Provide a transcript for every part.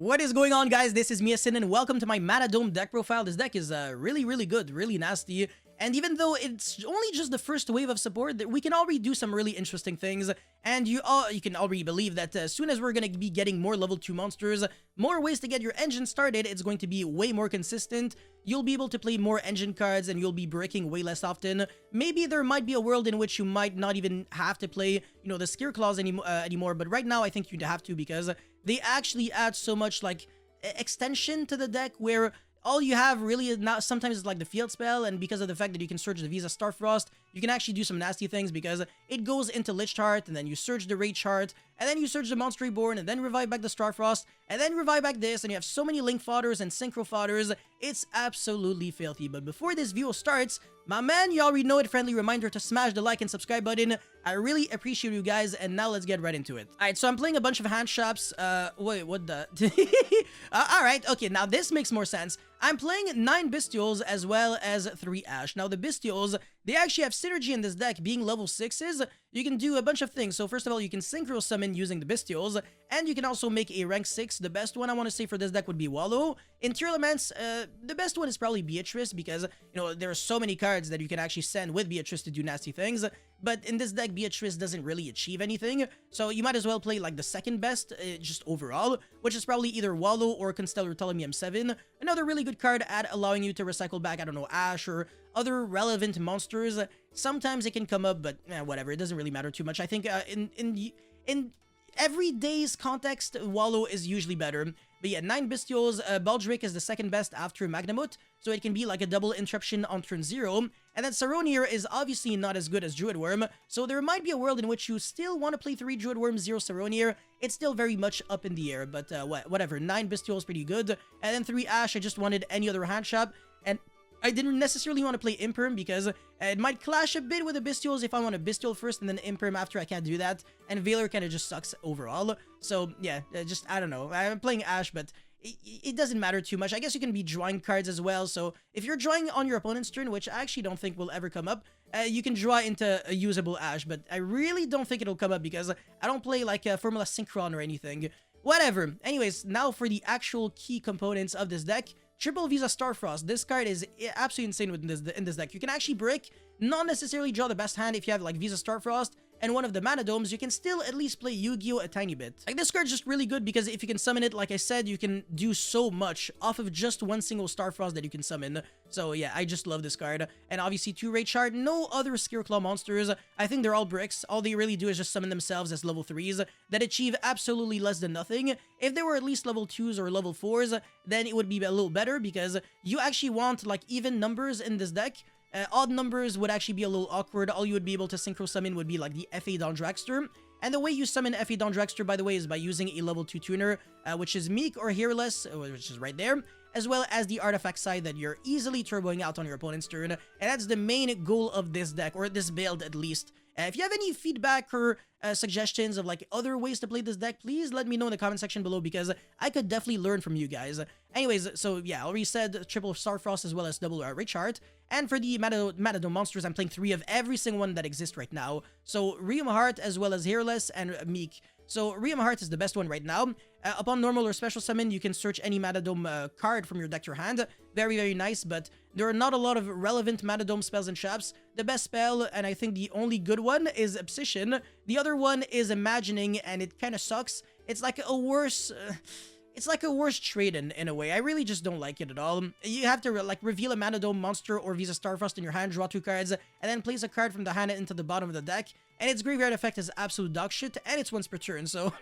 What is going on, guys? This is Miasin and welcome to my Manadome deck profile. This deck is really good, really nasty. And even though it's only just the first wave of support, we can already do some really interesting things. And you can already believe that as soon as we're going to be getting more level 2 monsters, more ways to get your engine started, it's going to be way more consistent. You'll be able to play more engine cards and you'll be breaking way less often. Maybe there might be a world in which you might not even have to play, the Scareclaws anymore. But right now, I think you'd have to because they actually add so much, like, extension to the deck where all you have really is now sometimes is like the field spell, and because of the fact that you can search the Visa Starfrost, you can actually do some nasty things because it goes into Lich Heart, and then you search the Rage Heart, and then you search the Monster Reborn, and then revive back the Starfrost, and then revive back this, and you have so many Link Fodders and Synchro Fodders, it's absolutely filthy. But before this video starts, my man, you already know it, friendly reminder to smash the like and subscribe button. I really appreciate you guys, and now let's get right into it. Alright, so I'm playing a bunch of hand shops. Wait, what the? Alright, okay, now this makes more sense. I'm playing 9 Bestials as well as 3 Ash. Now, the Bestials, they actually have synergy in this deck. Being level 6s, you can do a bunch of things. So, first of all, you can Synchro Summon using the Bestials, and you can also make a rank 6. The best one I want to say for this deck would be Wallow. In Tier Elements, the best one is probably Beatrice because, there are so many cards that you can actually send with Beatrice to do nasty things. But in this deck, Beatrice doesn't really achieve anything, so you might as well play like the second best, just overall, which is probably either Wallow or Constellar Ptolemy 7. Another really good card at allowing you to recycle back, I don't know, Ash or other relevant monsters. Sometimes it can come up, but whatever, it doesn't really matter too much. I think in every day's context, Wallow is usually better. But yeah, 9 Bestials, Baldric is the second best after Magnamut, so it can be like a double interruption on turn 0. And then Saronir is obviously not as good as Druid Worm, so there might be a world in which you still want to play 3 Druid Worm, 0 Saronir. It's still very much up in the air, but whatever, 9 Bestial is pretty good. And then 3 Ash, I just wanted any other hand shop, and I didn't necessarily want to play Imperm because it might clash a bit with the Bestials if I want a Bestial first and then Imperm after. I can't do that, and Valor kind of just sucks overall. So yeah, just, I don't know, I'm playing Ash, but it doesn't matter too much. I guess you can be drawing cards as well, so if you're drawing on your opponent's turn, which I actually don't think will ever come up, you can draw into a usable Ash, but I really don't think it'll come up because I don't play like Formula Synchron or anything. Whatever. Anyways, now for the actual key components of this deck. Triple Visa Starfrost. This card is absolutely insane in this deck. You can actually break, not necessarily draw the best hand if you have like Visa Starfrost and one of the Manadomes. You can still at least play Yu-Gi-Oh! A tiny bit. Like, this card's just really good because if you can summon it, like I said, you can do so much off of just one single Starfrost that you can summon. So yeah, I just love this card. And obviously 2 Rage Heart, no other Scareclaw monsters. I think they're all bricks. All they really do is just summon themselves as level 3s that achieve absolutely less than nothing. If they were at least level 2s or level 4s, then it would be a little better because you actually want like even numbers in this deck. Odd numbers would actually be a little awkward. All you would be able to synchro summon would be like the F.A. Don Dragster. And the way you summon F.A. Don Dragster, by the way, is by using a level 2 tuner, which is Meek or Hairless, which is right there, as well as the artifact side that you're easily turboing out on your opponent's turn. And that's the main goal of this deck, or this build at least. If you have any feedback or suggestions of like other ways to play this deck, please let me know in the comment section below because I could definitely learn from you guys. Anyways, so yeah, I already said triple Starfrost as well as double Rage Heart. And for the Manadome monsters, I'm playing 3 of every single one that exists right now. So Rheum Heart as well as Hairless and Meek. So Rheum Heart is the best one right now. Upon normal or special summon, you can search any Manadome card from your deck to your hand. Very nice, but there are not a lot of relevant Manadome spells and shops. The best spell, and I think the only good one, is Obsession. The other one is Imagining, and it kind of sucks. It's like a worse... It's like a worse trade-in a way. I really just don't like it at all. You have to like reveal a Manadome monster or Visa Starfrost in your hand, draw 2 cards, and then place a card from the hand into the bottom of the deck. And its graveyard effect is absolute dog shit, and it's once per turn, so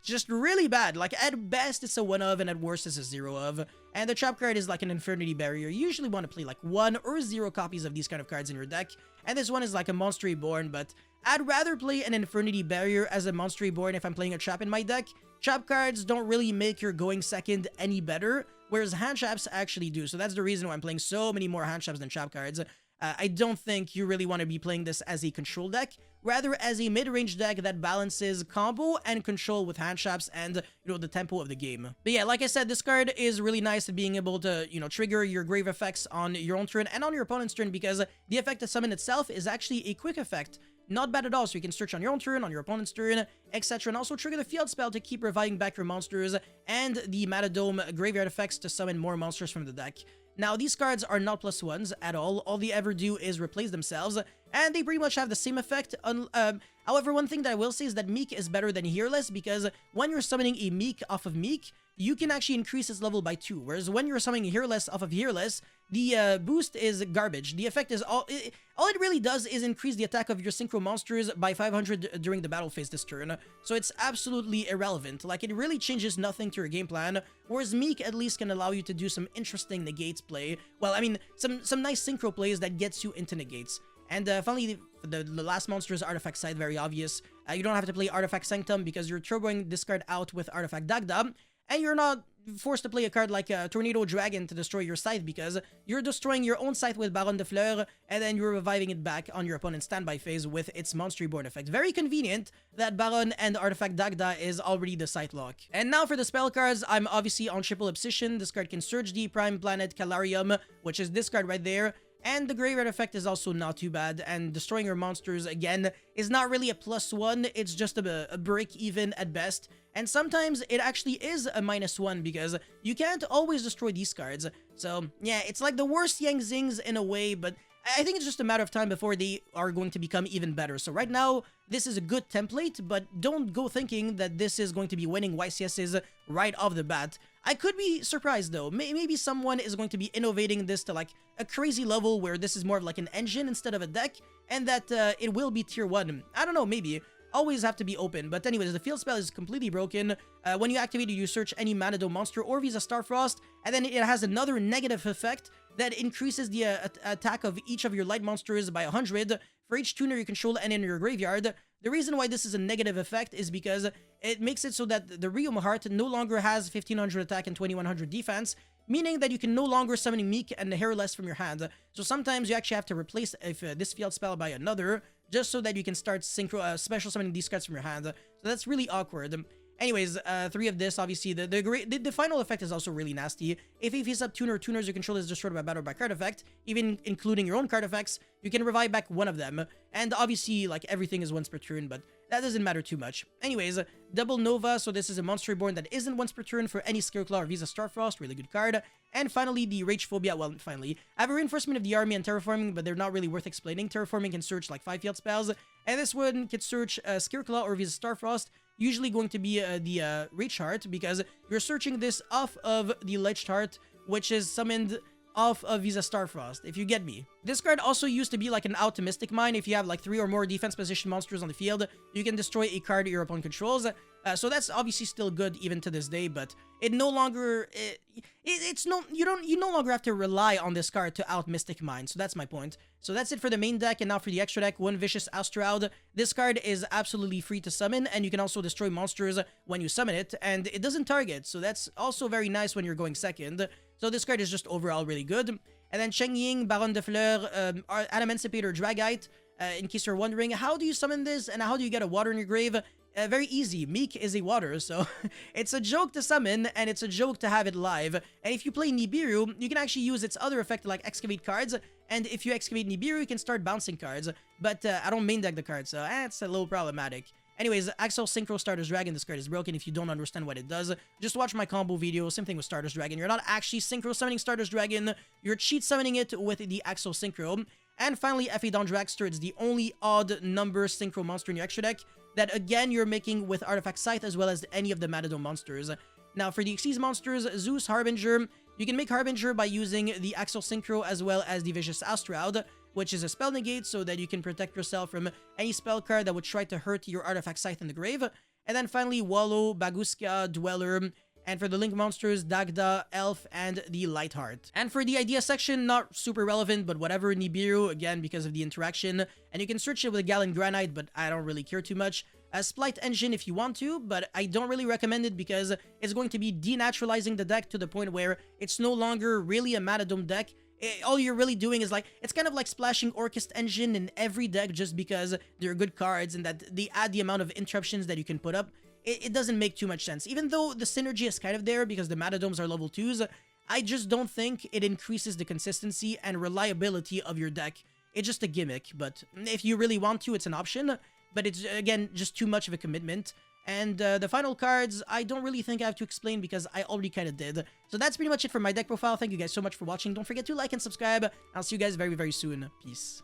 just really bad. Like, at best, it's a 1 of, and at worst, it's a 0 of. And the trap card is like an Infernity Barrier. You usually want to play like 1 or 0 copies of these kind of cards in your deck. And this one is like a Monster Reborn, but I'd rather play an Infernity Barrier as a Monster Reborn if I'm playing a trap in my deck. Trap cards don't really make your going second any better, whereas hand traps actually do. So that's the reason why I'm playing so many more hand traps than trap cards. I don't think you really want to be playing this as a control deck, rather as a mid-range deck that balances combo and control with hand traps and, the tempo of the game. But yeah, like I said, this card is really nice at being able to, trigger your grave effects on your own turn and on your opponent's turn because the effect to summon itself is actually a quick effect. not bad at all. So you can search on your own turn, on your opponent's turn, etc. And also trigger the field spell to keep reviving back your monsters, and the Manadome graveyard effects to summon more monsters from the deck. Now, these cards are not +1s at all. All they ever do is replace themselves, and they pretty much have the same effect. However, one thing that I will say is that Meek is better than Hearless, because when you're summoning a Meek off of Meek, you can actually increase its level by 2, whereas when you're summoning Hearless off of Hearless, the boost is garbage. The effect is all it really does is increase the attack of your synchro monsters by 500 during the battle phase this turn, so it's absolutely irrelevant. Like, it really changes nothing to your game plan, whereas Meek at least can allow you to do some interesting negates play. Well, I mean, some nice synchro plays that gets you into negates. And finally, the last monster is Artifact Scythe, very obvious. You don't have to play Artifact Sanctum because you're turboing this card out with Artifact Dagda, and you're not forced to play a card like Tornado Dragon to destroy your Scythe, because you're destroying your own Scythe with Baron de Fleur, and then you're reviving it back on your opponent's standby phase with its Monster Reborn effect. Very convenient that Baron and Artifact Dagda is already the Scythe lock. And now for the spell cards, I'm obviously on Triple Obsession. This card can search the Prime Planet Calarium, which is this card right there. And the graveyard effect is also not too bad, and destroying your monsters, again, is not really a +1, it's just a break even at best. And sometimes it actually is a -1, because you can't always destroy these cards. So yeah, it's like the worst Yang Zings in a way, but I think it's just a matter of time before they are going to become even better. So right now, this is a good template, but don't go thinking that this is going to be winning YCSs right off the bat. I could be surprised though. Maybe someone is going to be innovating this to like a crazy level where this is more of like an engine instead of a deck, and that it will be tier 1. I don't know, maybe. Always have to be open. But anyways, the field spell is completely broken. When you activate it, you search any Manadome monster or Visa Starfrost, and then it has another negative effect that increases the attack of each of your light monsters by 100 for each tuner you control and in your graveyard. The reason why this is a negative effect is because it makes it so that the Realm Heart no longer has 1500 attack and 2100 defense, meaning that you can no longer summon Meek and the Hairless from your hand. So sometimes you actually have to replace this field spell by another, just so that you can start special summoning these cards from your hand. So that's really awkward. Anyways, 3 of this, obviously, the final effect is also really nasty. If a face-up tuner or tuners you control is destroyed by battle by card effect, even including your own card effects, you can revive back one of them. And obviously, like, everything is once per turn, but that doesn't matter too much. Anyways, Double Nova, so this is a Monster Reborn that isn't once per turn for any Scareclaw or Visa Starfrost, really good card. And finally, the Rage Phobia, well, finally. I have a Reinforcement of the Army and Terraforming, but they're not really worth explaining. Terraforming can search like 5 field spells, and this one can search Scareclaw or Visa Starfrost, usually going to be the Rage Heart, because you're searching this off of the Lich Heart, which is summoned off of Visa Starfrost, if you get me. This card also used to be like an Optimistic Mine. If you have like 3 or more defense position monsters on the field, you can destroy a card your opponent controls. So that's obviously still good even to this day, but it no longer you no longer have to rely on this card to out Mystic Mine. So that's my point. So that's it for the main deck, and now for the extra deck, one Vicious Astralde. This card is absolutely free to summon, and you can also destroy monsters when you summon it, and it doesn't target. So that's also very nice when you're going second. So this card is just overall really good. And then Cheng Ying, Baron de Fleur, Adamancipator, Dragite. In case you're wondering, how do you summon this and how do you get a water in your grave? Very easy. Meek is a water, so it's a joke to summon, and it's a joke to have it live. And if you play Nibiru, you can actually use its other effect like Excavate cards, and if you Excavate Nibiru, you can start bouncing cards. But I don't main deck the card, so it's a little problematic. Anyways, Axel Synchro Stardust Dragon, this card is broken. If you don't understand what it does, just watch my combo video. Same thing with Stardust Dragon. You're not actually Synchro summoning Stardust Dragon, you're cheat summoning it with the Axel Synchro. And finally, Phaedon Dragster, it's the only odd number Synchro monster in your extra deck that, again, you're making with Artifact Scythe as well as any of the Manadome monsters. Now, for the Xyz monsters, Zeus Harbinger, you can make Harbinger by using the Axel Synchro as well as the Vicious Astralde, which is a spell negate so that you can protect yourself from any spell card that would try to hurt your Artifact Scythe in the grave. And then finally, Wallow, Baguska, Dweller, and for the Link monsters, Dagda, Elf, and the Lightheart. And for the idea section, not super relevant, but whatever, Nibiru, again, because of the interaction. And you can search it with Galen Granite, but I don't really care too much. Splight Engine if you want to, but I don't really recommend it because it's going to be denaturalizing the deck to the point where it's no longer really a Manadome deck. All you're really doing is like, it's kind of like splashing Orchest Engine in every deck just because they're good cards and that they add the amount of interruptions that you can put up. It doesn't make too much sense. Even though the synergy is kind of there because the Manadomes are level 2s, I just don't think it increases the consistency and reliability of your deck. It's just a gimmick, but if you really want to, it's an option. But it's, again, just too much of a commitment. And the final cards, I don't really think I have to explain because I already kind of did. So that's pretty much it for my deck profile. Thank you guys so much for watching. Don't forget to like and subscribe. I'll see you guys very, very soon. Peace.